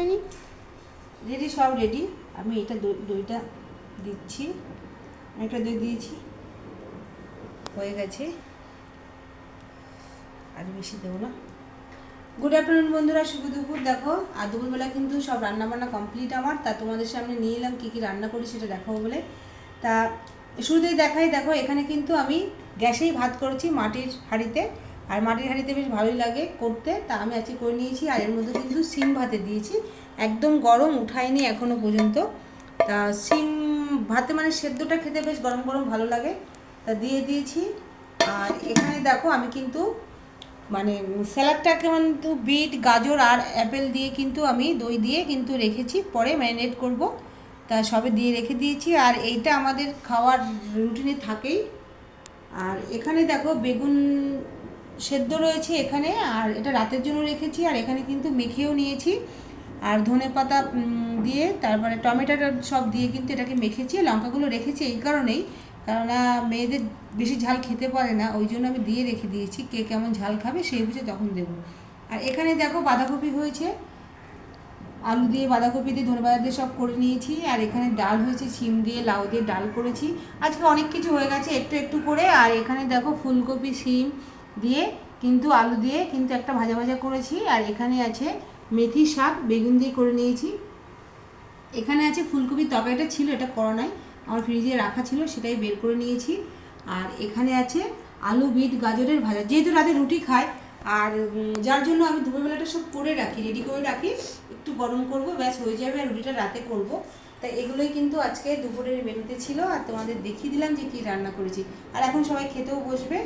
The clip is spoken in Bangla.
হয়নি। রেডি, সব রেডি। আমি এটা দইটা দিচ্ছি, একটা দই দিয়েছি, হয়ে গেছে, আর বেশি দেবো না। গুড আফটারনুন বন্ধুরা, শুভ দুপুর। দেখো আর দুপুরবেলা কিন্তু সব রান্নাবান্না কমপ্লিট আমার। তা তোমাদের সামনে নিয়ে এলাম কী কী রান্না করি সেটা দেখাবো বলে। তা শুরুতেই দেখাই, দেখো এখানে কিন্তু আমি গ্যাসেই ভাত করেছি, মাটির হাঁড়িতে। আর মাটির হাঁড়িতে বেশ ভালোই লাগে করতে, তা আমি আজকে করে নিয়েছি। আর এর মধ্যে কিন্তু সিম ভাতে দিয়েছি, একদম গরম, উঠাইনি এখনও পর্যন্ত। তা সিম ভাতে মানে সেদ্ধটা খেতে বেশ গরম গরম ভালো লাগে, তা দিয়ে দিয়েছি। আর এখানে দেখো আমি কিন্তু মানে স্যালাডটাকে কিন্তু বিট, গাজর আর অ্যাপেল দিয়ে কিন্তু আমি দই দিয়ে কিন্তু রেখেছি, পরে ম্যারিনেট করব, তা সবে দিয়ে রেখে দিয়েছি। আর এইটা আমাদের খাওয়ার রুটিনে থাকেই। আর এখানে দেখো বেগুন সেদ্ধ রয়েছে এখানে, আর এটা রাতের জন্য রেখেছি। আর এখানে কিন্তু মেখেও নিয়েছি, আর ধনেপাতা দিয়ে, তারপরে টমেটোটা সব দিয়ে কিন্তু এটাকে মেখেছি। লঙ্কাগুলো রেখেছি এই কারণেই, কেননা মেয়েদের বেশি ঝাল খেতে পারে না, ওই জন্য আমি দিয়ে রেখে দিয়েছি। কে কেমন ঝাল খাবে সেই বুঝে তখন দেবো। আর এখানে দেখো বাঁধাকপি হয়েছে, আলু দিয়ে, বাঁধাকপি দিয়ে, ধনেপাতা দিয়ে সব করে নিয়েছি। আর এখানে ডাল হয়েছে, সিম দিয়ে, লাউ দিয়ে ডাল করেছি। আজকে অনেক কিছু হয়ে গেছে একটু একটু করে। আর এখানে দেখো ফুলকপি, সিম দিয়ে কিন্তু, আলু দিয়ে কিন্তু একটা ভাজা ভাজা করেছি। আর এখানে আছে মেথি শাক, বেগুন দিয়ে করে নিয়েছি। এখানে আছে ফুলকপির তরকারিটা ছিল, এটা করা নাই, আমার ফ্রিজে রাখা ছিল, সেটাই বের করে নিয়েছি। আর এখানে আছে আলু, বিট, গাজরের ভাজা, যেহেতু রাতে রুটি খায়, আর যার জন্য আমি দুপুরবেলাটা সব করে রাখি, রেডি করে রাখি, একটু গরম করব, ব্যাস হয়ে যাবে। আর রুটিটা রাতে করব। তাই এগুলোই কিন্তু আজকে দুপুরের মেনুতে ছিল, আর তোমাদের দেখিয়ে দিলাম যে কী রান্না করেছি। আর এখন সবাই খেতেও বসবে।